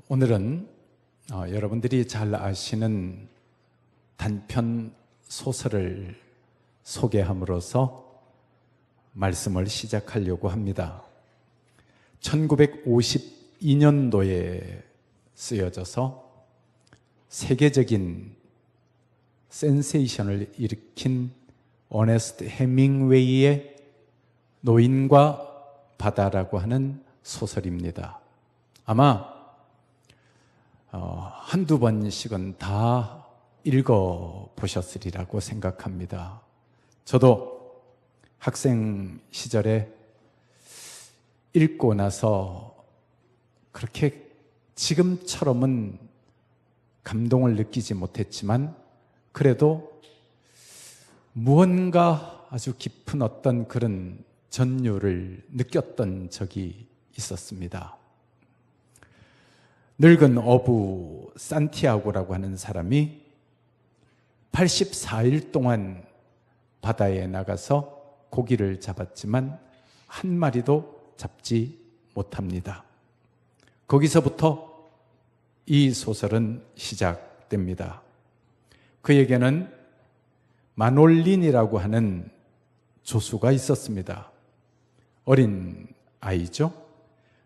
오늘은 여러분들이 잘 아시는 단편 소설을 소개함으로써 말씀을 시작하려고 합니다. 1952년도에 쓰여져서 세계적인 센세이션을 일으킨 어네스트 해밍웨이의 노인과 바다라고 하는 소설입니다. 아마 한두 번씩은 다 읽어보셨으리라고 생각합니다. 저도 학생 시절에 읽고 나서 그렇게 지금처럼은 감동을 느끼지 못했지만 그래도 무언가 아주 깊은 어떤 그런 전율을 느꼈던 적이 있었습니다. 늙은 어부 산티아고라고 하는 사람이 84일 동안 바다에 나가서 고기를 잡았지만 한 마리도 잡지 못합니다. 거기서부터 이 소설은 시작됩니다. 그에게는 마놀린이라고 하는 조수가 있었습니다. 어린 아이죠.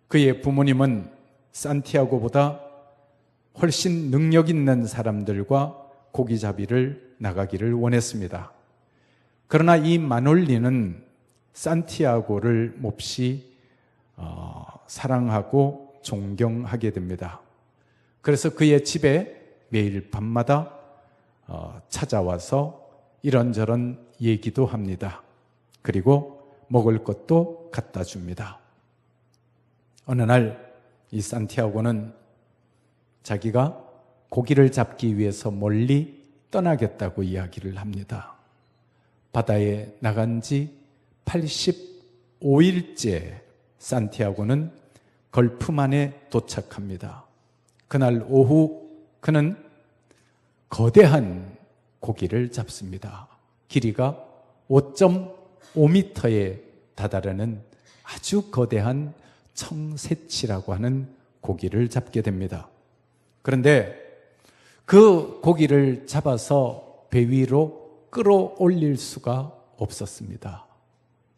그의 부모님은 산티아고보다 훨씬 능력 있는 사람들과 고기잡이를 나가기를 원했습니다. 그러나 이 마놀린은 산티아고를 몹시 사랑하고 존경하게 됩니다. 그래서 그의 집에 매일 밤마다 찾아와서 이런저런 얘기도 합니다. 그리고 먹을 것도 갖다 줍니다. 어느 날 이 산티아고는 자기가 고기를 잡기 위해서 멀리 떠나겠다고 이야기를 합니다. 바다에 나간 지 85일째 산티아고는 걸프만에 도착합니다. 그날 오후 그는 거대한 고기를 잡습니다. 길이가 5.5m에 다다르는 아주 거대한 청새치라고 하는 고기를 잡게 됩니다. 그런데 그 고기를 잡아서 배 위로 끌어올릴 수가 없었습니다.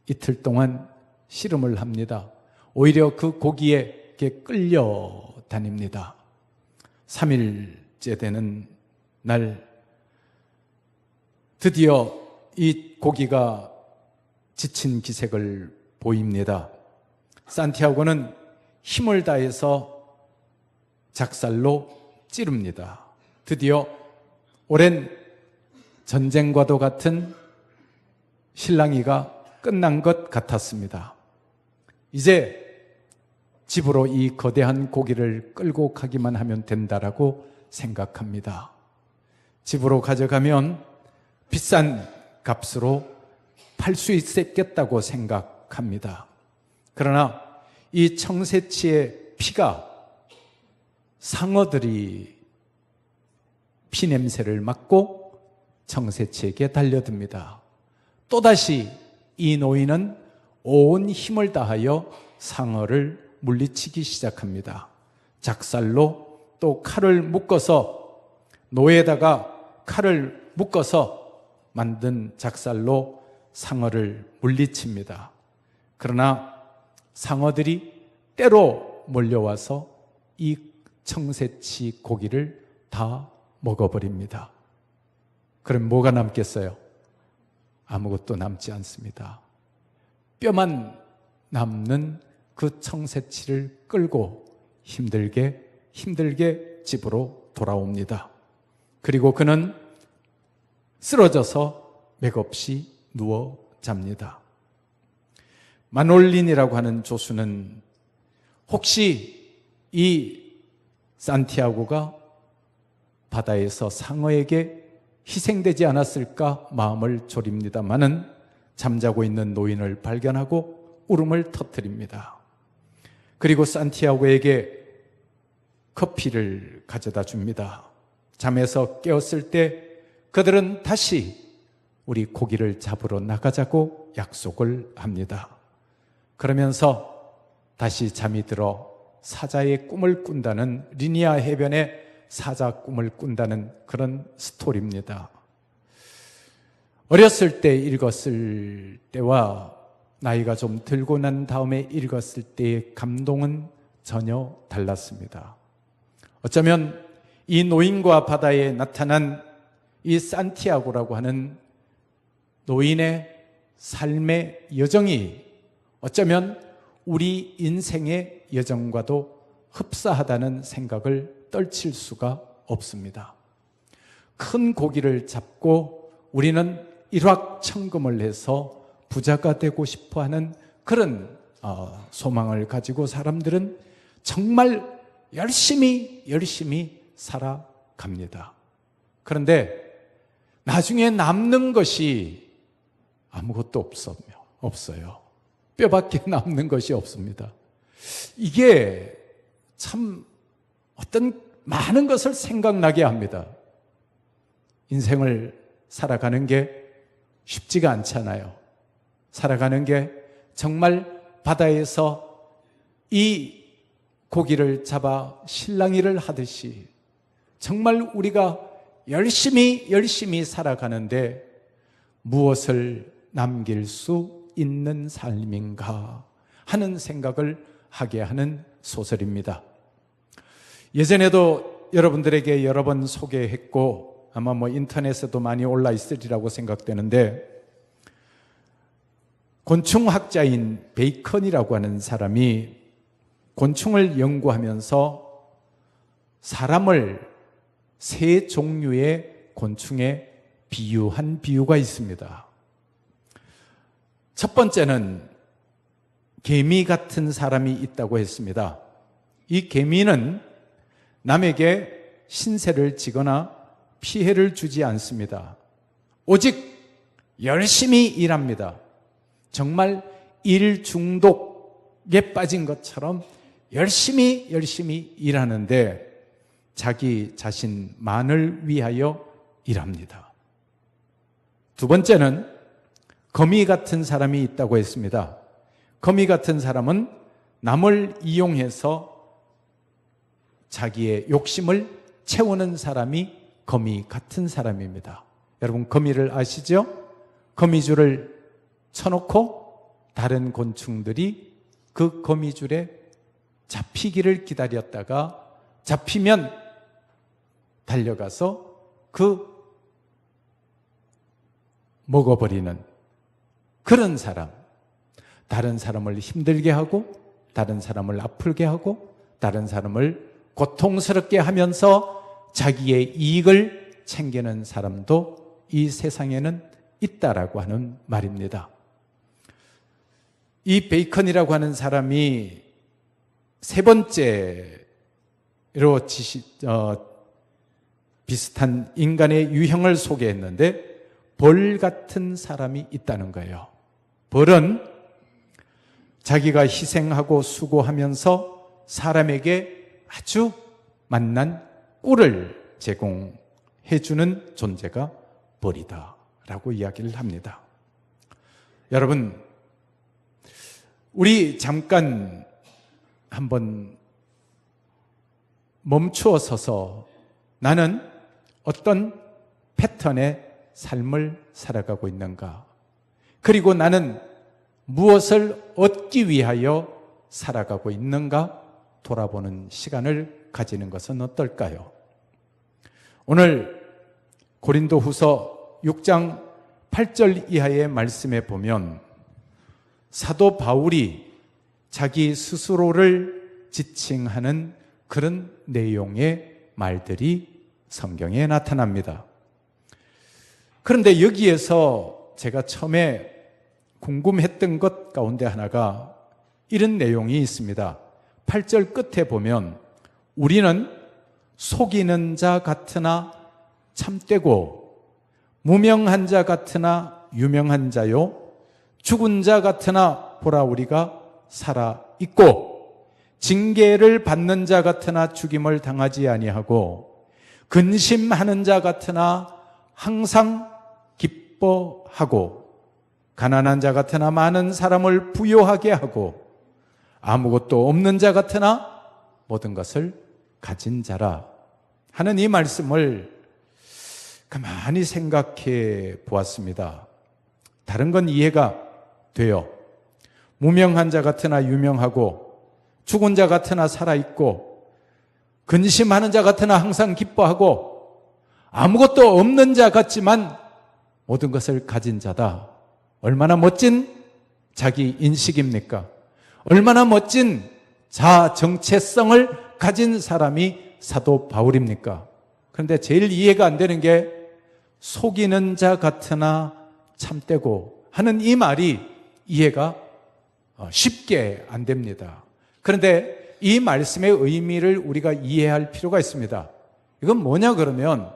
이틀 동안 씨름을 합니다. 오히려 그 고기에 끌려다닙니다. 3일째 되는 날 드디어 이 고기가 지친 기색을 보입니다. 산티아고는 힘을 다해서 작살로 찌릅니다. 드디어 오랜 전쟁과도 같은 실랑이가 끝난 것 같았습니다. 이제 집으로 이 거대한 고기를 끌고 가기만 하면 된다라고 생각합니다. 집으로 가져가면 비싼 값으로 팔 수 있겠다고 생각합니다. 그러나 이 청새치의 피가 상어들이 피 냄새를 맡고 청새치에게 달려듭니다. 또다시 이 노인은 온 힘을 다하여 상어를 물리치기 시작합니다. 작살로 또 칼을 묶어서 노에다가 칼을 묶어서 만든 작살로 상어를 물리칩니다. 그러나 상어들이 때로 몰려와서 이 청새치 고기를 다 먹어버립니다. 그럼 뭐가 남겠어요? 아무것도 남지 않습니다. 뼈만 남는 그 청새치를 끌고 힘들게 집으로 돌아옵니다. 그리고 그는 쓰러져서 맥없이 누워 잡니다. 마놀린이라고 하는 조수는 혹시 이 산티아고가 바다에서 상어에게 희생되지 않았을까 마음을 졸입니다마는 잠자고 있는 노인을 발견하고 울음을 터뜨립니다. 그리고 산티아고에게 커피를 가져다 줍니다. 잠에서 깨었을 때 그들은 다시 우리 고기를 잡으러 나가자고 약속을 합니다. 그러면서 다시 잠이 들어 사자의 꿈을 꾼다는, 리니아 해변의 사자 꿈을 꾼다는 그런 스토리입니다. 어렸을 때 읽었을 때와 나이가 좀 들고 난 다음에 읽었을 때의 감동은 전혀 달랐습니다. 어쩌면 이 노인과 바다에 나타난 이 산티아고라고 하는 노인의 삶의 여정이 어쩌면 우리 인생의 여정과도 흡사하다는 생각을 떨칠 수가 없습니다. 큰 고기를 잡고 우리는 일확천금을 해서 부자가 되고 싶어하는 그런 소망을 가지고 사람들은 정말 열심히 살아갑니다. 그런데 나중에 남는 것이 아무것도 없어요. 뼈밖에 남는 것이 없습니다. 이게 참 어떤 많은 것을 생각나게 합니다. 인생을 살아가는 게 쉽지가 않잖아요. 살아가는 게 정말 바다에서 이 고기를 잡아 실랑이를 하듯이 정말 우리가 열심히 살아가는데 무엇을 남길 수 있는 삶인가 하는 생각을 하게 하는 소설입니다. 예전에도 여러분들에게 여러 번 소개했고 아마 인터넷에도 많이 올라 있으리라고 생각되는데, 곤충학자인 베이컨이라고 하는 사람이 곤충을 연구하면서 사람을 세 종류의 곤충에 비유한 비유가 있습니다. 첫 번째는 개미 같은 사람이 있다고 했습니다. 이 개미는 남에게 신세를 지거나 피해를 주지 않습니다. 오직 열심히 일합니다. 정말 일 중독에 빠진 것처럼 열심히 일하는데 자기 자신만을 위하여 일합니다. 두 번째는 거미 같은 사람이 있다고 했습니다. 거미 같은 사람은 남을 이용해서 자기의 욕심을 채우는 사람이 거미 같은 사람입니다. 여러분, 거미를 아시죠? 거미줄을 쳐놓고 다른 곤충들이 그 거미줄에 잡히기를 기다렸다가 잡히면 달려가서 먹어버리는 그런 사람. 다른 사람을 힘들게 하고, 다른 사람을 아프게 하고, 다른 사람을 고통스럽게 하면서 자기의 이익을 챙기는 사람도 이 세상에는 있다라고 하는 말입니다. 이 베이컨이라고 하는 사람이 세 번째로 비슷한 인간의 유형을 소개했는데, 벌 같은 사람이 있다는 거예요. 벌은 자기가 희생하고 수고하면서 사람에게 아주 맛난 꿀을 제공해주는 존재가 벌이다 라고 이야기를 합니다. 여러분, 우리 잠깐 한번 멈추어 서서 나는 어떤 패턴의 삶을 살아가고 있는가, 그리고 나는 무엇을 얻기 위하여 살아가고 있는가 돌아보는 시간을 가지는 것은 어떨까요? 오늘 고린도후서 6장 8절 이하의 말씀에 보면 사도 바울이 자기 스스로를 지칭하는 그런 내용의 말들이 성경에 나타납니다. 그런데 여기에서 제가 처음에 궁금했던 것 가운데 하나가 이런 내용이 있습니다. 8절 끝에 보면 우리는 속이는 자 같으나 참되고 무명한 자 같으나 유명한 자요 죽은 자 같으나 보라 우리가 살아 있고 징계를 받는 자 같으나 죽임을 당하지 아니하고 근심하는 자 같으나 항상 기뻐하고 가난한 자 같으나 많은 사람을 부요하게 하고 아무것도 없는 자 같으나 모든 것을 가진 자라 하는 이 말씀을 가만히 생각해 보았습니다. 다른 건 이해가 돼요. 무명한 자 같으나 유명하고, 죽은 자 같으나 살아있고, 근심하는 자 같으나 항상 기뻐하고, 아무것도 없는 자 같지만 모든 것을 가진 자다. 얼마나 멋진 자기 인식입니까? 얼마나 멋진 자 정체성을 가진 사람이 사도 바울입니까? 그런데 제일 이해가 안 되는 게 속이는 자 같으나 참되고 하는 이 말이 이해가 쉽게 안 됩니다. 그런데 이 말씀의 의미를 우리가 이해할 필요가 있습니다. 이건 뭐냐 그러면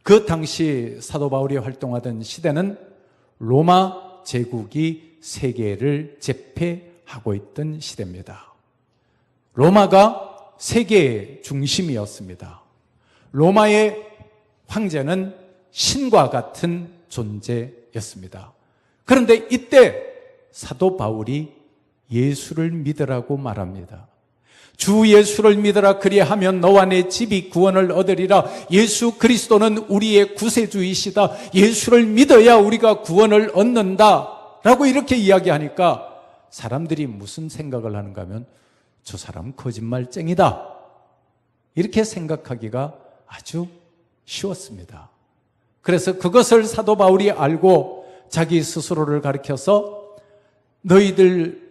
그 당시 사도 바울이 활동하던 시대는 로마 제국이 세계를 제패하고 있던 시대입니다. 로마가 세계의 중심이었습니다. 로마의 황제는 신과 같은 존재였습니다. 그런데 이때 사도 바울이 예수를 믿으라고 말합니다. 주 예수를 믿으라, 그리하면 너와 내 집이 구원을 얻으리라. 예수 그리스도는 우리의 구세주이시다. 예수를 믿어야 우리가 구원을 얻는다 라고 이렇게 이야기하니까 사람들이 무슨 생각을 하는가 하면 저 사람 거짓말쟁이다 이렇게 생각하기가 아주 쉬웠습니다. 그래서 그것을 사도 바울이 알고 자기 스스로를 가리켜서 너희들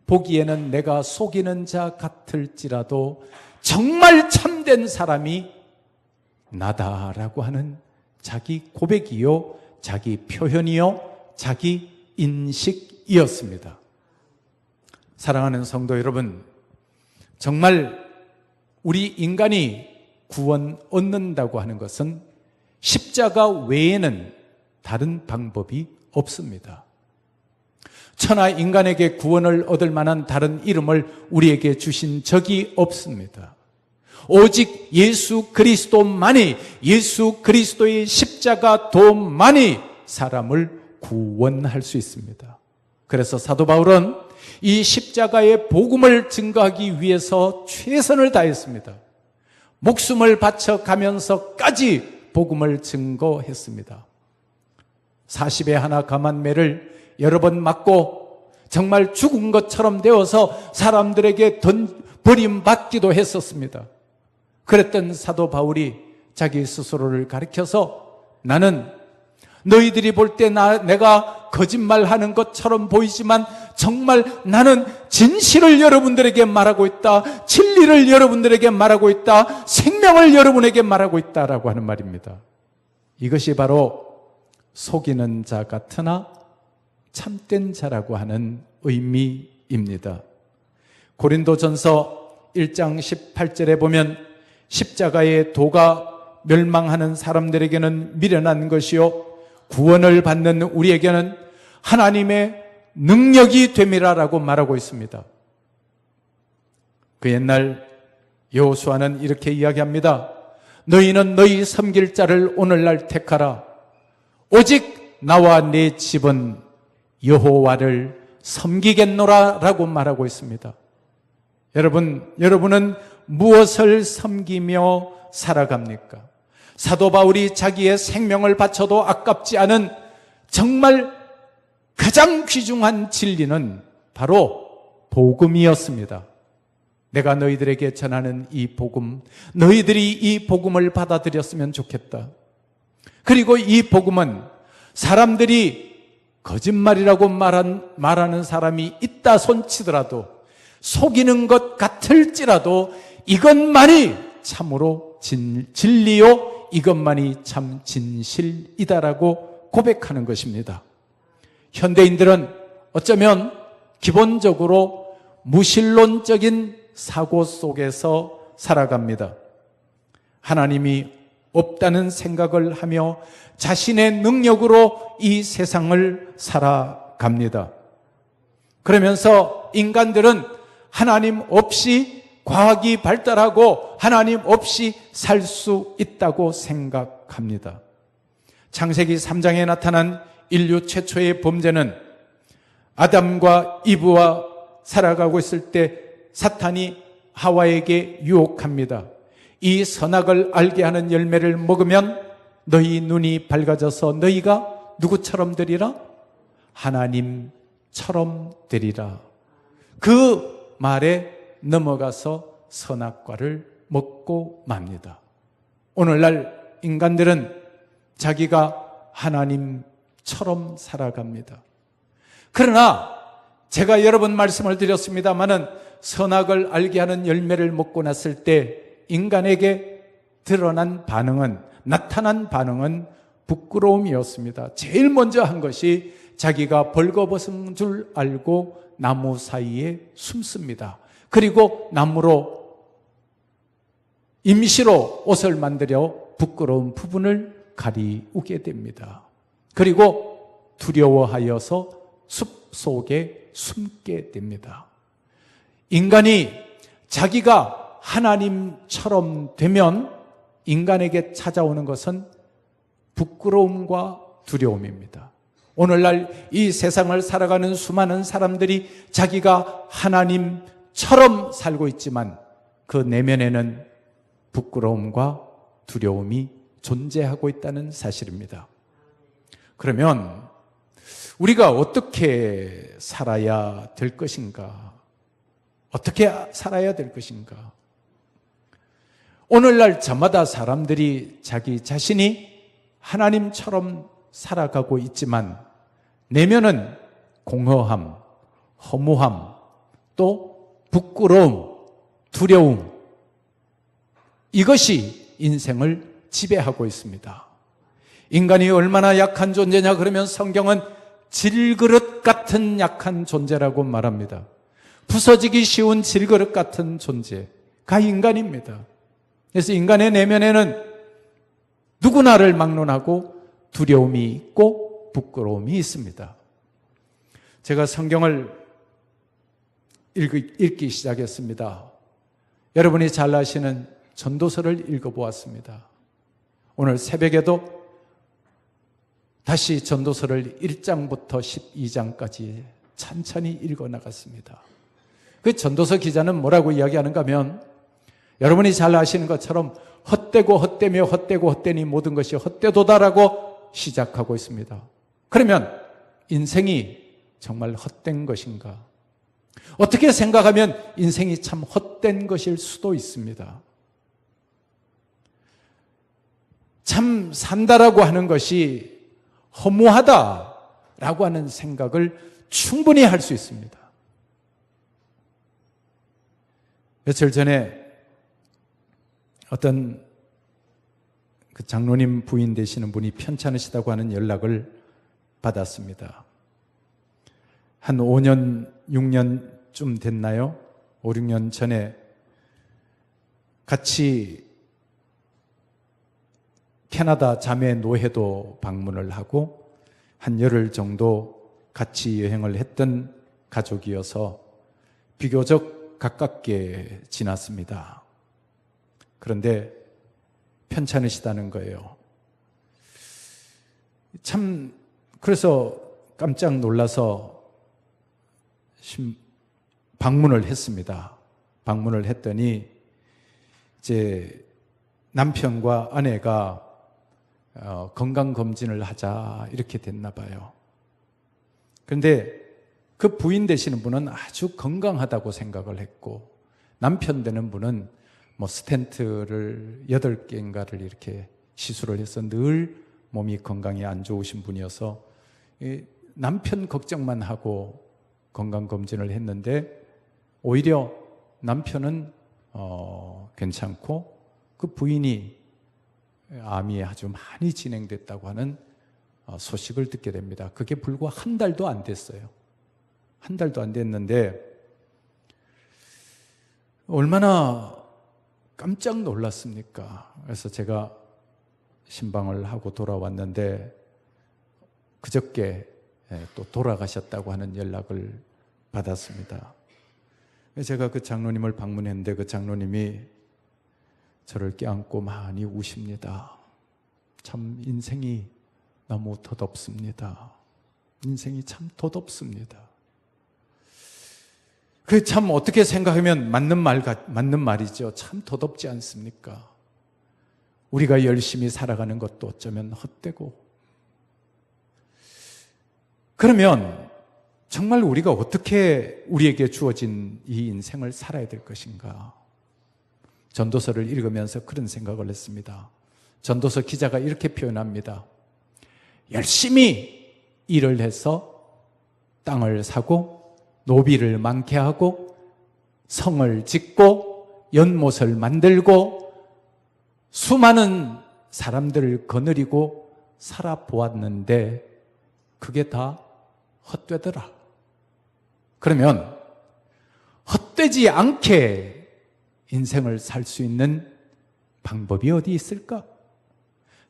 보기에는 내가 속이는 자 같을지라도 정말 참된 사람이 나다라고 하는 자기 고백이요, 자기 표현이요, 자기 인식이었습니다. 사랑하는 성도 여러분, 정말 우리 인간이 구원 얻는다고 하는 것은 십자가 외에는 다른 방법이 없습니다. 천하 인간에게 구원을 얻을 만한 다른 이름을 우리에게 주신 적이 없습니다. 오직 예수 그리스도만이, 예수 그리스도의 십자가 도만이 사람을 구원할 수 있습니다. 그래서 사도 바울은 이 십자가의 복음을 증거하기 위해서 최선을 다했습니다. 목숨을 바쳐가면서까지 복음을 증거했습니다. 40에 하나 감한 매를 여러 번 맞고 정말 죽은 것처럼 되어서 사람들에게 버림받기도 했었습니다. 그랬던 사도 바울이 자기 스스로를 가리켜서 나는 너희들이 볼 때 내가 거짓말하는 것처럼 보이지만 정말 나는 진실을 여러분들에게 말하고 있다. 진리를 여러분들에게 말하고 있다. 생명을 여러분에게 말하고 있다라고 하는 말입니다. 이것이 바로 속이는 자 같으나 참된 자라고 하는 의미입니다. 고린도전서 1장 18절에 보면 십자가의 도가 멸망하는 사람들에게는 미련한 것이요 구원을 받는 우리에게는 하나님의 능력이 됨이라라고 말하고 있습니다. 그 옛날 여호수아는 이렇게 이야기합니다. 너희는 너희 섬길 자를 오늘날 택하라. 오직 나와 내 집은 여호와를 섬기겠노라 라고 말하고 있습니다. 여러분은 무엇을 섬기며 살아갑니까? 사도 바울이 자기의 생명을 바쳐도 아깝지 않은 정말 가장 귀중한 진리는 바로 복음이었습니다. 내가 너희들에게 전하는 이 복음, 너희들이 이 복음을 받아들였으면 좋겠다. 그리고 이 복음은 사람들이 거짓말이라고 말하는 사람이 있다 손치더라도, 속이는 것 같을지라도 이것만이 참으로 진리요, 이것만이 참 진실이다라고 고백하는 것입니다. 현대인들은 어쩌면 기본적으로 무신론적인 사고 속에서 살아갑니다. 하나님이 없다는 생각을 하며 자신의 능력으로 이 세상을 살아갑니다. 그러면서 인간들은 하나님 없이 과학이 발달하고 하나님 없이 살 수 있다고 생각합니다. 창세기 3장에 나타난 인류 최초의 범죄는 아담과 이브와 살아가고 있을 때 사탄이 하와에게 유혹합니다. 이 선악을 알게 하는 열매를 먹으면 너희 눈이 밝아져서 너희가 누구처럼 되리라? 하나님처럼 되리라. 그 말에 넘어가서 선악과를 먹고 맙니다. 오늘날 인간들은 자기가 하나님처럼 살아갑니다. 그러나 제가 여러 번 말씀을 드렸습니다마는 선악을 알게 하는 열매를 먹고 났을 때 인간에게 나타난 반응은 부끄러움이었습니다. 제일 먼저 한 것이 자기가 벌거벗은 줄 알고 나무 사이에 숨습니다. 그리고 나무로 임시로 옷을 만들어 부끄러운 부분을 가리우게 됩니다. 그리고 두려워하여서 숲 속에 숨게 됩니다. 인간이 자기가 하나님처럼 되면 인간에게 찾아오는 것은 부끄러움과 두려움입니다. 오늘날 이 세상을 살아가는 수많은 사람들이 자기가 하나님처럼 살고 있지만 그 내면에는 부끄러움과 두려움이 존재하고 있다는 사실입니다. 그러면 우리가 어떻게 살아야 될 것인가? 어떻게 살아야 될 것인가? 오늘날 저마다 사람들이 자기 자신이 하나님처럼 살아가고 있지만 내면은 공허함, 허무함, 또 부끄러움, 두려움, 이것이 인생을 지배하고 있습니다. 인간이 얼마나 약한 존재냐 그러면 성경은 질그릇 같은 약한 존재라고 말합니다. 부서지기 쉬운 질그릇 같은 존재가 인간입니다. 그래서 인간의 내면에는 누구나를 막론하고 두려움이 있고 부끄러움이 있습니다. 제가 성경을 읽기 시작했습니다. 여러분이 잘 아시는 전도서를 읽어보았습니다. 오늘 새벽에도 다시 전도서를 1장부터 12장까지 천천히 읽어나갔습니다. 그 전도서 기자는 뭐라고 이야기하는가 하면 여러분이 잘 아시는 것처럼 헛되고 헛되며 헛되고 헛되니 모든 것이 헛되도다라고 시작하고 있습니다. 그러면 인생이 정말 헛된 것인가? 어떻게 생각하면 인생이 참 헛된 것일 수도 있습니다. 참 산다라고 하는 것이 허무하다라고 하는 생각을 충분히 할 수 있습니다. 며칠 전에 어떤 그 장로님 부인 되시는 분이 편찮으시다고 하는 연락을 받았습니다. 한 5년, 6년쯤 됐나요? 5, 6년 전에 같이 캐나다 자매 노회도 방문을 하고 한 열흘 정도 같이 여행을 했던 가족이어서 비교적 가깝게 지났습니다. 그런데 편찮으시다는 거예요. 참 그래서 깜짝 놀라서 방문을 했습니다. 방문을 했더니 이제 남편과 아내가 건강검진을 하자 이렇게 됐나 봐요. 그런데 그 부인 되시는 분은 아주 건강하다고 생각을 했고 남편 되는 분은 뭐 스텐트를 8개인가를 이렇게 시술을 해서 늘 몸이 건강이 안 좋으신 분이어서 남편 걱정만 하고 건강검진을 했는데 오히려 남편은 괜찮고 그 부인이 암이 아주 많이 진행됐다고 하는 소식을 듣게 됩니다. 그게 불과 한 달도 안 됐어요. 한 달도 안 됐는데 얼마나 깜짝 놀랐습니까? 그래서 제가 신방을 하고 돌아왔는데 그저께 또 돌아가셨다고 하는 연락을 받았습니다. 제가 그 장로님을 방문했는데 그 장로님이 저를 껴안고 많이 우십니다. 참 인생이 너무 덧없습니다. 인생이 참 덧없습니다. 그 참 어떻게 생각하면 맞는 말이죠. 참 도덥지 않습니까? 우리가 열심히 살아가는 것도 어쩌면 헛되고. 그러면 정말 우리가 어떻게 우리에게 주어진 이 인생을 살아야 될 것인가? 전도서를 읽으면서 그런 생각을 했습니다. 전도서 기자가 이렇게 표현합니다. 열심히 일을 해서 땅을 사고 노비를 많게 하고 성을 짓고 연못을 만들고 수많은 사람들을 거느리고 살아보았는데 그게 다 헛되더라. 그러면 헛되지 않게 인생을 살 수 있는 방법이 어디 있을까?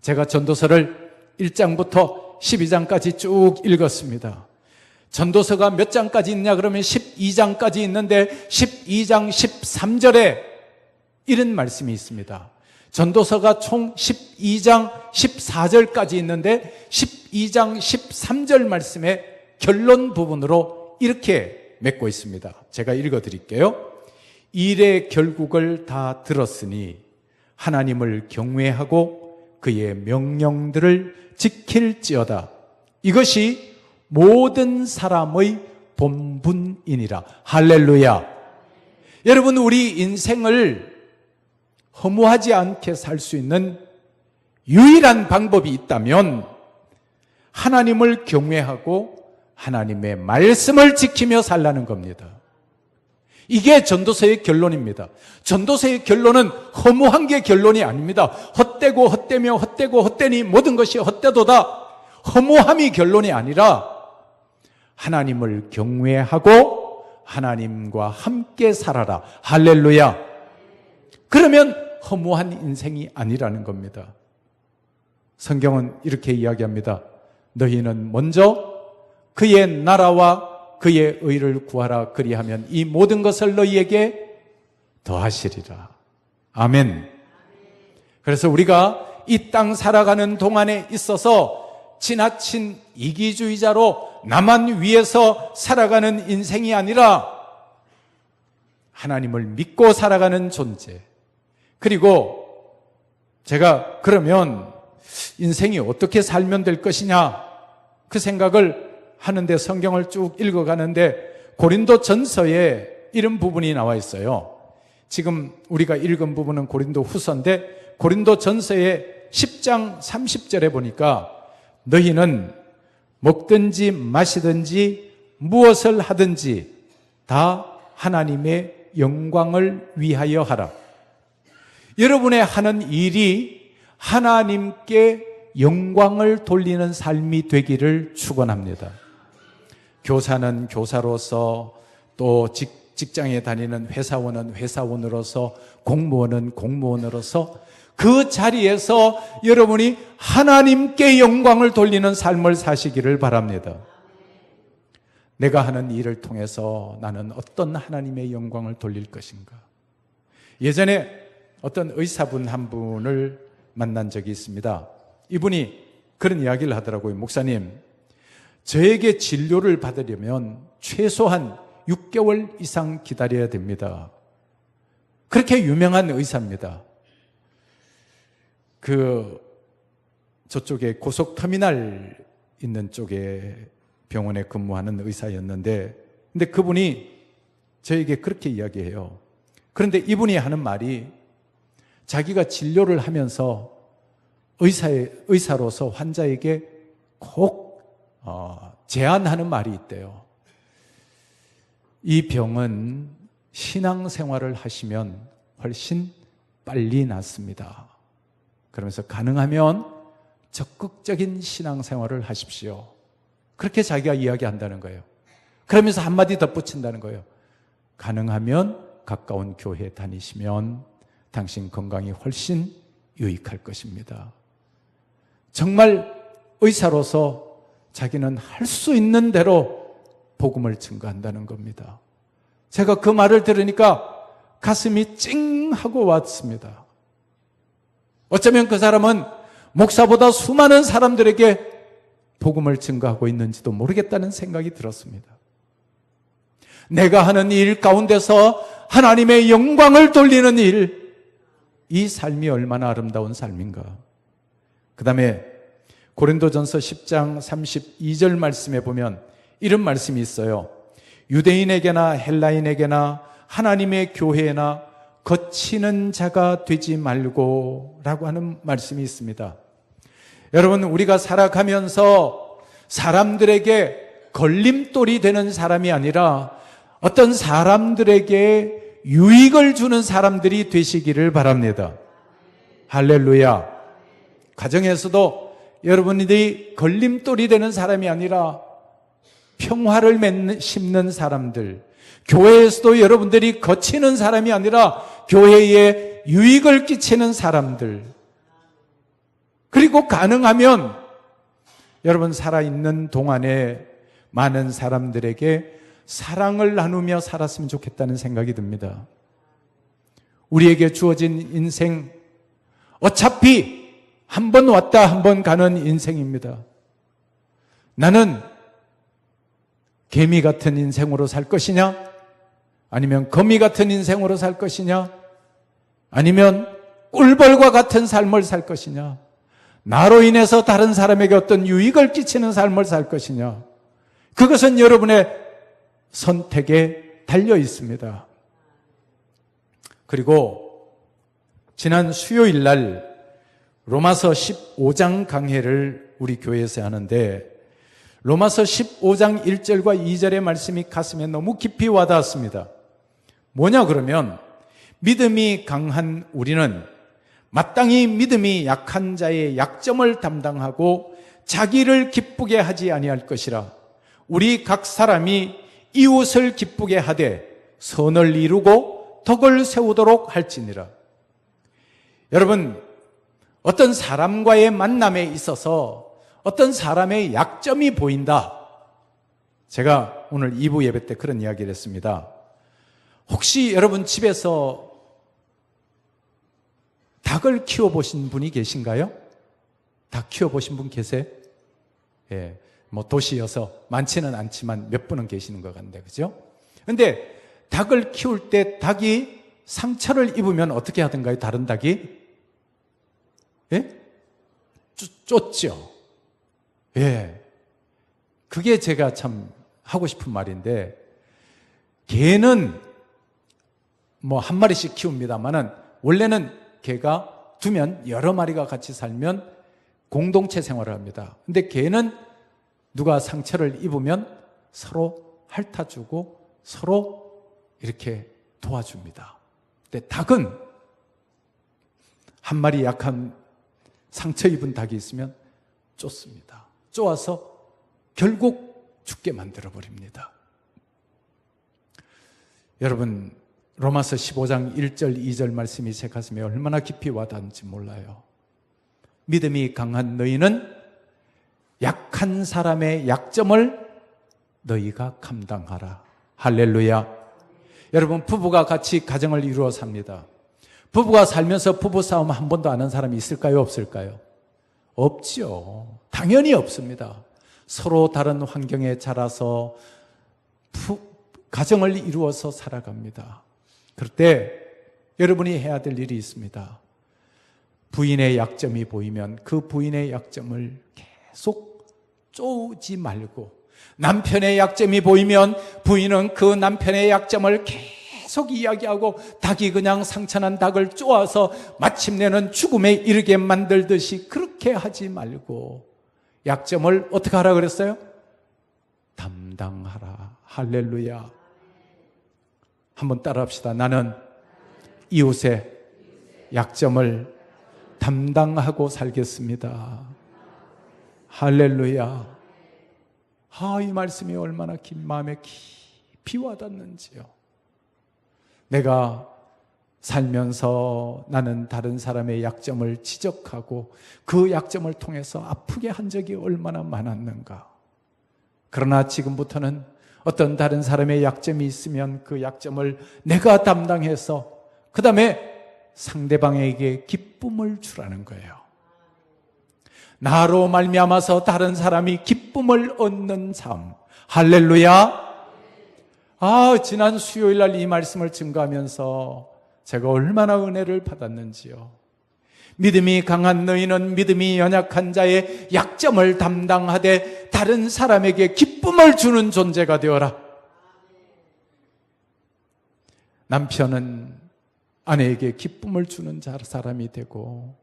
제가 전도서를 1장부터 12장까지 쭉 읽었습니다. 전도서가 몇 장까지 있냐 그러면 12장까지 있는데 12장 13절에 이런 말씀이 있습니다. 전도서가 총 12장 14절까지 있는데 12장 13절 말씀의 결론 부분으로 이렇게 맺고 있습니다. 제가 읽어드릴게요. 일의 결국을 다 들었으니 하나님을 경외하고 그의 명령들을 지킬지어다. 이것이 모든 사람의 본분이니라. 할렐루야. 여러분, 우리 인생을 허무하지 않게 살 수 있는 유일한 방법이 있다면 하나님을 경외하고 하나님의 말씀을 지키며 살라는 겁니다. 이게 전도서의 결론입니다. 전도서의 결론은 허무한 게 결론이 아닙니다. 헛되고 헛되며 헛되고 헛되니 모든 것이 헛되도다. 허무함이 결론이 아니라 하나님을 경외하고 하나님과 함께 살아라. 할렐루야. 그러면 허무한 인생이 아니라는 겁니다. 성경은 이렇게 이야기합니다. 너희는 먼저 그의 나라와 그의 의를 구하라. 그리하면 이 모든 것을 너희에게 더하시리라. 아멘. 그래서 우리가 이 땅 살아가는 동안에 있어서 지나친 이기주의자로 나만 위해서 살아가는 인생이 아니라 하나님을 믿고 살아가는 존재. 그리고 제가 그러면 인생이 어떻게 살면 될 것이냐 그 생각을 하는데 성경을 쭉 읽어가는데 고린도 전서에 이런 부분이 나와 있어요. 지금 우리가 읽은 부분은 고린도 후서인데 고린도 전서의 10장 30절에 보니까 너희는 먹든지 마시든지 무엇을 하든지 다 하나님의 영광을 위하여 하라. 여러분의 하는 일이 하나님께 영광을 돌리는 삶이 되기를 축원합니다. 교사는 교사로서, 또 직장에 다니는 회사원은 회사원으로서, 공무원은 공무원으로서 그 자리에서 여러분이 하나님께 영광을 돌리는 삶을 사시기를 바랍니다. 내가 하는 일을 통해서 나는 어떤 하나님의 영광을 돌릴 것인가? 예전에 어떤 의사분 한 분을 만난 적이 있습니다. 이분이 그런 이야기를 하더라고요. 목사님, 저에게 진료를 받으려면 최소한 6개월 이상 기다려야 됩니다. 그렇게 유명한 의사입니다. 저쪽에 고속터미널 있는 쪽에 병원에 근무하는 의사였는데, 근데 그분이 저에게 그렇게 이야기해요. 그런데 이분이 하는 말이 자기가 진료를 하면서 의사로서 환자에게 꼭 제안하는 말이 있대요. 이 병은 신앙생활을 하시면 훨씬 빨리 낫습니다. 그러면서 가능하면 적극적인 신앙생활을 하십시오. 그렇게 자기가 이야기한다는 거예요. 그러면서 한마디 덧붙인다는 거예요. 가능하면 가까운 교회 다니시면 당신 건강이 훨씬 유익할 것입니다. 정말 의사로서 자기는 할 수 있는 대로 복음을 증거한다는 겁니다. 제가 그 말을 들으니까 가슴이 찡 하고 왔습니다. 어쩌면 그 사람은 목사보다 수많은 사람들에게 복음을 증거하고 있는지도 모르겠다는 생각이 들었습니다. 내가 하는 일 가운데서 하나님의 영광을 돌리는 일, 이 삶이 얼마나 아름다운 삶인가. 그 다음에 고린도전서 10장 32절 말씀에 보면 이런 말씀이 있어요. 유대인에게나 헬라인에게나 하나님의 교회나 거치는 자가 되지 말고 라고 하는 말씀이 있습니다. 여러분, 우리가 살아가면서 사람들에게 걸림돌이 되는 사람이 아니라 어떤 사람들에게 유익을 주는 사람들이 되시기를 바랍니다. 할렐루야. 가정에서도 여러분들이 걸림돌이 되는 사람이 아니라 평화를 심는 사람들, 교회에서도 여러분들이 거치는 사람이 아니라 교회에 유익을 끼치는 사람들, 그리고 가능하면 여러분 살아있는 동안에 많은 사람들에게 사랑을 나누며 살았으면 좋겠다는 생각이 듭니다. 우리에게 주어진 인생, 어차피 한 번 왔다 한 번 가는 인생입니다. 나는 개미 같은 인생으로 살 것이냐? 아니면 거미 같은 인생으로 살 것이냐? 아니면 꿀벌과 같은 삶을 살 것이냐? 나로 인해서 다른 사람에게 어떤 유익을 끼치는 삶을 살 것이냐? 그것은 여러분의 선택에 달려 있습니다. 그리고 지난 수요일 날 로마서 15장 강해를 우리 교회에서 하는데 로마서 15장 1절과 2절의 말씀이 가슴에 너무 깊이 와닿았습니다. 뭐냐 그러면 믿음이 강한 우리는 마땅히 믿음이 약한 자의 약점을 담당하고 자기를 기쁘게 하지 아니할 것이라. 우리 각 사람이 이웃을 기쁘게 하되 선을 이루고 덕을 세우도록 할지니라. 여러분, 어떤 사람과의 만남에 있어서 어떤 사람의 약점이 보인다. 제가 오늘 2부 예배 때 그런 이야기를 했습니다. 혹시 여러분 집에서 닭을 키워보신 분이 계신가요? 닭 키워보신 분 계세요? 예, 뭐 도시여서 많지는 않지만 몇 분은 계시는 것 같은데, 그죠? 근데 닭을 키울 때 닭이 상처를 입으면 어떻게 하던가요? 다른 닭이? 예? 쫓죠. 예. 그게 제가 참 하고 싶은 말인데, 개는 뭐 한 마리씩 키웁니다만은 원래는 개가 두면 여러 마리가 같이 살면 공동체 생활을 합니다. 근데 개는 누가 상처를 입으면 서로 핥아주고 서로 이렇게 도와줍니다. 근데 닭은 한 마리 약한 상처 입은 닭이 있으면 쫓습니다. 쫓아서 결국 죽게 만들어 버립니다. 여러분, 로마서 15장 1절 2절 말씀이 제 가슴에 얼마나 깊이 와닿는지 몰라요. 믿음이 강한 너희는 약한 사람의 약점을 너희가 감당하라. 할렐루야. 여러분, 부부가 같이 가정을 이루어 삽니다. 부부가 살면서 부부싸움 한 번도 안 한 사람이 있을까요? 없을까요? 없죠. 당연히 없습니다. 서로 다른 환경에 자라서 가정을 이루어서 살아갑니다. 그럴 때 여러분이 해야 될 일이 있습니다. 부인의 약점이 보이면 그 부인의 약점을 계속 쪼지 말고, 남편의 약점이 보이면 부인은 그 남편의 약점을 계속 이야기하고 닭이 그냥 상처난 닭을 쪼아서 마침내는 죽음에 이르게 만들듯이 그렇게 하지 말고 약점을 어떻게 하라 그랬어요? 담당하라. 할렐루야. 한번 따라합시다. 나는 이웃의 약점을 담당하고 살겠습니다. 할렐루야. 이 말씀이 얼마나 마음에 깊이 와닿는지요. 내가 살면서 나는 다른 사람의 약점을 지적하고 그 약점을 통해서 아프게 한 적이 얼마나 많았는가. 그러나 지금부터는 어떤 다른 사람의 약점이 있으면 그 약점을 내가 담당해서 그 다음에 상대방에게 기쁨을 주라는 거예요. 나로 말미암아서 다른 사람이 기쁨을 얻는 삶. 할렐루야. 지난 수요일 날 이 말씀을 증거하면서 제가 얼마나 은혜를 받았는지요. 믿음이 강한 너희는 믿음이 연약한 자의 약점을 담당하되 다른 사람에게 기쁨을 주는 존재가 되어라. 남편은 아내에게 기쁨을 주는 사람이 되고,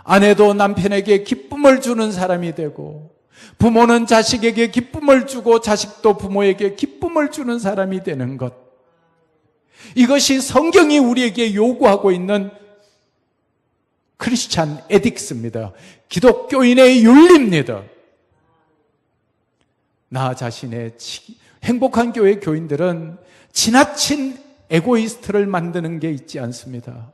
아내도 남편에게 기쁨을 주는 사람이 되고, 부모는 자식에게 기쁨을 주고 자식도 부모에게 기쁨을 주는 사람이 되는 것, 이것이 성경이 우리에게 요구하고 있는 크리스찬 에딕스입니다. 기독교인의 윤리입니다. 나 자신의 행복한 교회 교인들은 지나친 에고이스트를 만드는 게 있지 않습니다.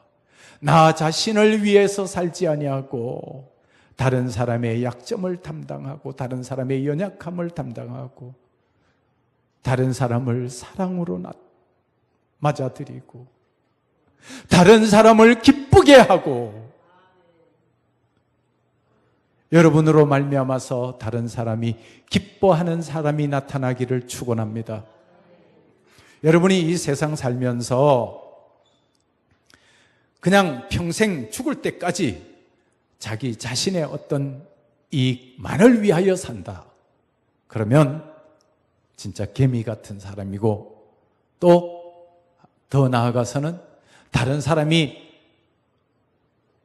나 자신을 위해서 살지 아니하고 다른 사람의 약점을 담당하고 다른 사람의 연약함을 담당하고 다른 사람을 사랑으로 맞아들이고 다른 사람을 기쁘게 하고 여러분으로 말미암아서 다른 사람이 기뻐하는 사람이 나타나기를 축원합니다. 여러분이 이 세상 살면서 그냥 평생 죽을 때까지 자기 자신의 어떤 이익만을 위하여 산다. 그러면 진짜 개미 같은 사람이고, 또 더 나아가서는 다른 사람이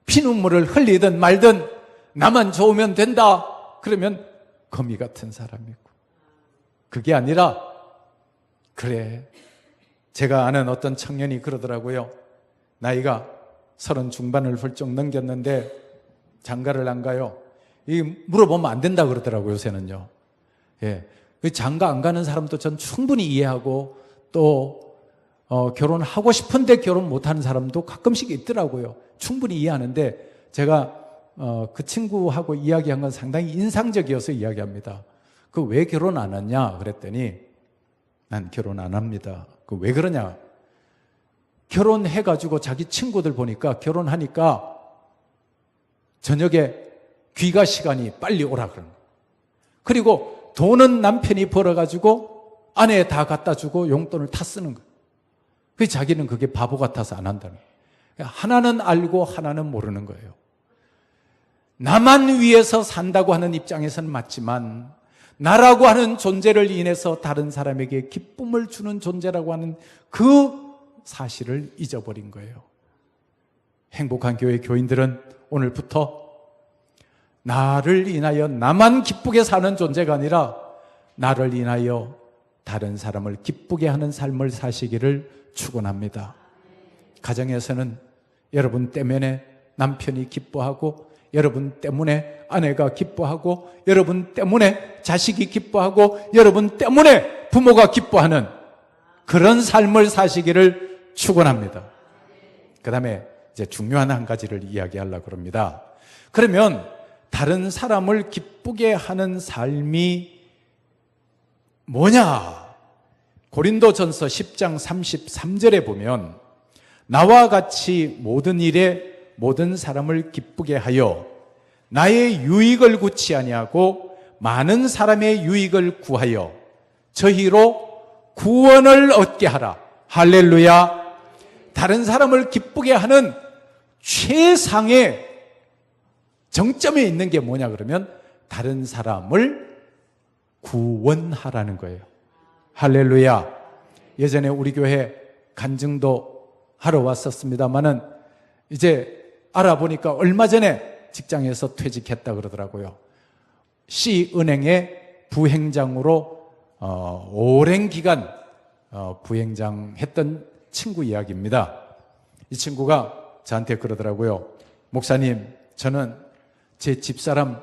피눈물을 흘리든 말든 나만 좋으면 된다. 그러면 거미 같은 사람이고. 그게 아니라, 그래, 제가 아는 어떤 청년이 그러더라고요. 나이가 30 중반을 훌쩍 넘겼는데 장가를 안 가요. 물어보면 안 된다 그러더라고요, 요새는요. 예. 장가 안 가는 사람도 전 충분히 이해하고, 또 결혼하고 싶은데 결혼 못하는 사람도 가끔씩 있더라고요. 충분히 이해하는데, 제가 그 친구하고 이야기한 건 상당히 인상적이어서 이야기합니다. 그 왜 결혼 안 하냐 그랬더니, 난 결혼 안 합니다. 그 왜 그러냐? 결혼해가지고 자기 친구들 보니까 결혼하니까 저녁에 귀가 시간이 빨리 오라 그러는 거예요. 그리고 돈은 남편이 벌어가지고 아내에 다 갖다 주고 용돈을 다 쓰는 거예요. 그래서 자기는 그게 바보 같아서 안 한다는 거예요. 하나는 알고 하나는 모르는 거예요. 나만 위해서 산다고 하는 입장에서는 맞지만, 나라고 하는 존재를 인해서 다른 사람에게 기쁨을 주는 존재라고 하는 그 사실을 잊어버린 거예요. 행복한 교회 교인들은 오늘부터 나를 인하여 나만 기쁘게 사는 존재가 아니라 나를 인하여 다른 사람을 기쁘게 하는 삶을 사시기를 축원합니다. 가정에서는 여러분 때문에 남편이 기뻐하고, 여러분 때문에 아내가 기뻐하고, 여러분 때문에 자식이 기뻐하고, 여러분 때문에 부모가 기뻐하는 그런 삶을 사시기를 축원합니다. 그 다음에 이제 중요한 한 가지를 이야기하려고 합니다. 그러면 다른 사람을 기쁘게 하는 삶이 뭐냐? 고린도전서 10장 33절에 보면, 나와 같이 모든 일에 모든 사람을 기쁘게 하여 나의 유익을 구치 아니하고 많은 사람의 유익을 구하여 저희로 구원을 얻게 하라. 할렐루야. 다른 사람을 기쁘게 하는 최상의 정점에 있는 게 뭐냐 그러면 다른 사람을 구원하라는 거예요. 할렐루야. 예전에 우리 교회 간증도 하러 왔었습니다마는 이제 알아보니까 얼마 전에 직장에서 퇴직했다 그러더라고요. C은행의 부행장으로 오랜 기간 부행장 했던 친구 이야기입니다. 이 친구가 저한테 그러더라고요. 목사님, 저는 제 집사람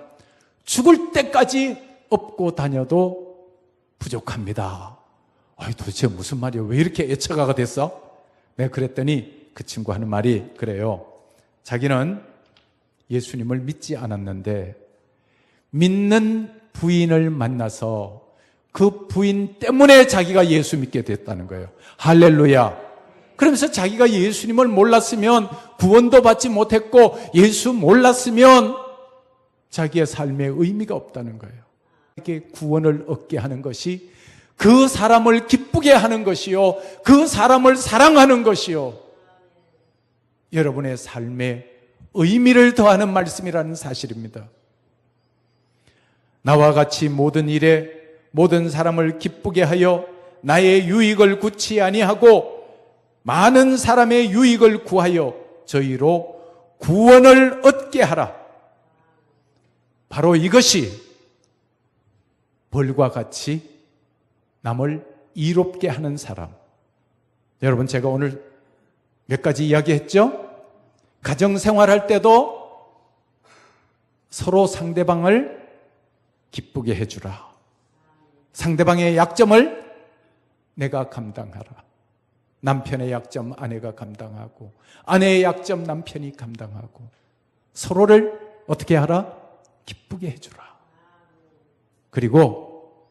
죽을 때까지 업고 다녀도 부족합니다. 도대체 무슨 말이에요? 왜 이렇게 애처가가 됐어? 내가 그랬더니 그 친구 하는 말이 그래요. 자기는 예수님을 믿지 않았는데 믿는 부인을 만나서 그 부인 때문에 자기가 예수 믿게 됐다는 거예요. 할렐루야. 그러면서 자기가 예수님을 몰랐으면 구원도 받지 못했고, 예수 몰랐으면 자기의 삶에 의미가 없다는 거예요. 이렇게 구원을 얻게 하는 것이 그 사람을 기쁘게 하는 것이요, 그 사람을 사랑하는 것이요, 여러분의 삶에 의미를 더하는 말씀이라는 사실입니다. 나와 같이 모든 일에 모든 사람을 기쁘게 하여 나의 유익을 구치 아니하고 많은 사람의 유익을 구하여 저희로 구원을 얻게 하라. 바로 이것이 벌과 같이 남을 이롭게 하는 사람. 여러분, 제가 오늘 몇 가지 이야기했죠? 가정생활할 때도 서로 상대방을 기쁘게 해주라. 상대방의 약점을 내가 감당하라. 남편의 약점 아내가 감당하고, 아내의 약점 남편이 감당하고, 서로를 어떻게 하라? 기쁘게 해주라. 그리고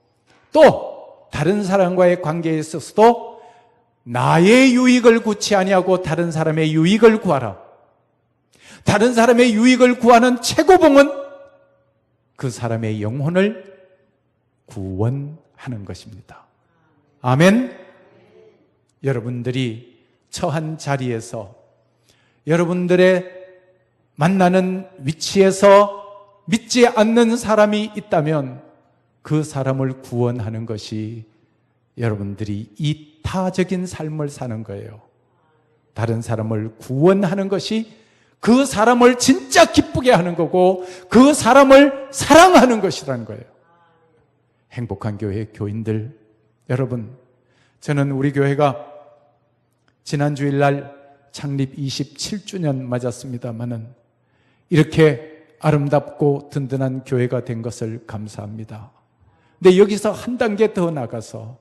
또 다른 사람과의 관계에 있어서도 나의 유익을 구치 아니하고 다른 사람의 유익을 구하라. 다른 사람의 유익을 구하는 최고봉은 그 사람의 영혼을 구원하는 것입니다. 아멘. 여러분들이 처한 자리에서, 여러분들의 만나는 위치에서 믿지 않는 사람이 있다면 그 사람을 구원하는 것이 여러분들이 이타적인 삶을 사는 거예요. 다른 사람을 구원하는 것이 그 사람을 진짜 기쁘게 하는 거고, 그 사람을 사랑하는 것이라는 거예요. 행복한 교회 교인들 여러분, 저는 우리 교회가 지난 주일날 창립 27주년 맞았습니다마는 이렇게 아름답고 든든한 교회가 된 것을 감사합니다. 근데 여기서 한 단계 더 나가서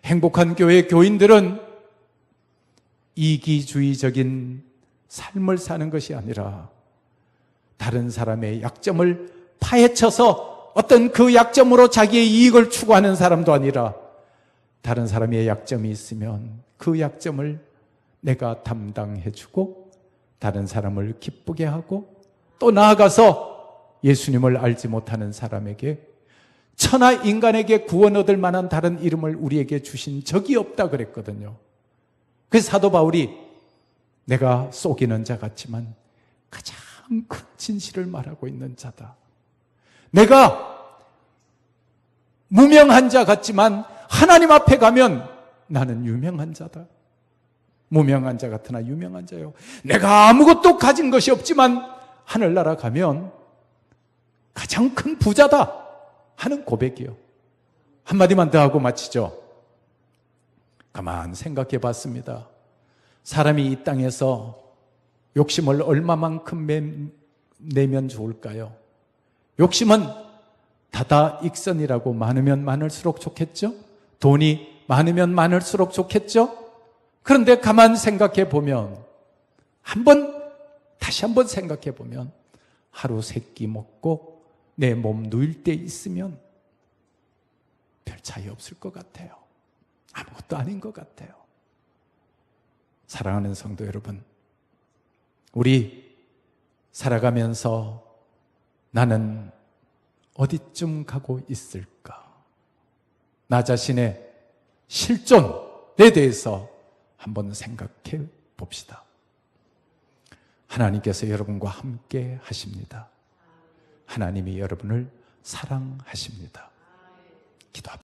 행복한 교회 교인들은 이기주의적인 삶을 사는 것이 아니라 다른 사람의 약점을 파헤쳐서 어떤 그 약점으로 자기의 이익을 추구하는 사람도 아니라 다른 사람의 약점이 있으면 그 약점을 내가 담당해주고 다른 사람을 기쁘게 하고 또 나아가서 예수님을 알지 못하는 사람에게 천하 인간에게 구원 얻을 만한 다른 이름을 우리에게 주신 적이 없다 그랬거든요. 그래서 사도 바울이 내가 속이는 자 같지만 가장 큰 진실을 말하고 있는 자다. 내가 무명한 자 같지만 하나님 앞에 가면 나는 유명한 자다. 무명한 자 같으나 유명한 자요. 내가 아무것도 가진 것이 없지만 하늘나라 가면 가장 큰 부자다 하는 고백이요. 한마디만 더 하고 마치죠. 가만 생각해 봤습니다. 사람이 이 땅에서 욕심을 얼마만큼 내면 좋을까요? 욕심은 다다익선이라고 많으면 많을수록 좋겠죠? 돈이 많으면 많을수록 좋겠죠? 그런데 가만 생각해 보면 다시 한번 생각해 보면 하루 세 끼 먹고 내 몸 누일 때 있으면 별 차이 없을 것 같아요. 아무것도 아닌 것 같아요. 사랑하는 성도 여러분, 우리 살아가면서 나는 어디쯤 가고 있을까? 나 자신의 실존에 대해서 한번 생각해 봅시다. 하나님께서 여러분과 함께 하십니다. 하나님이 여러분을 사랑하십니다. 기도합시다.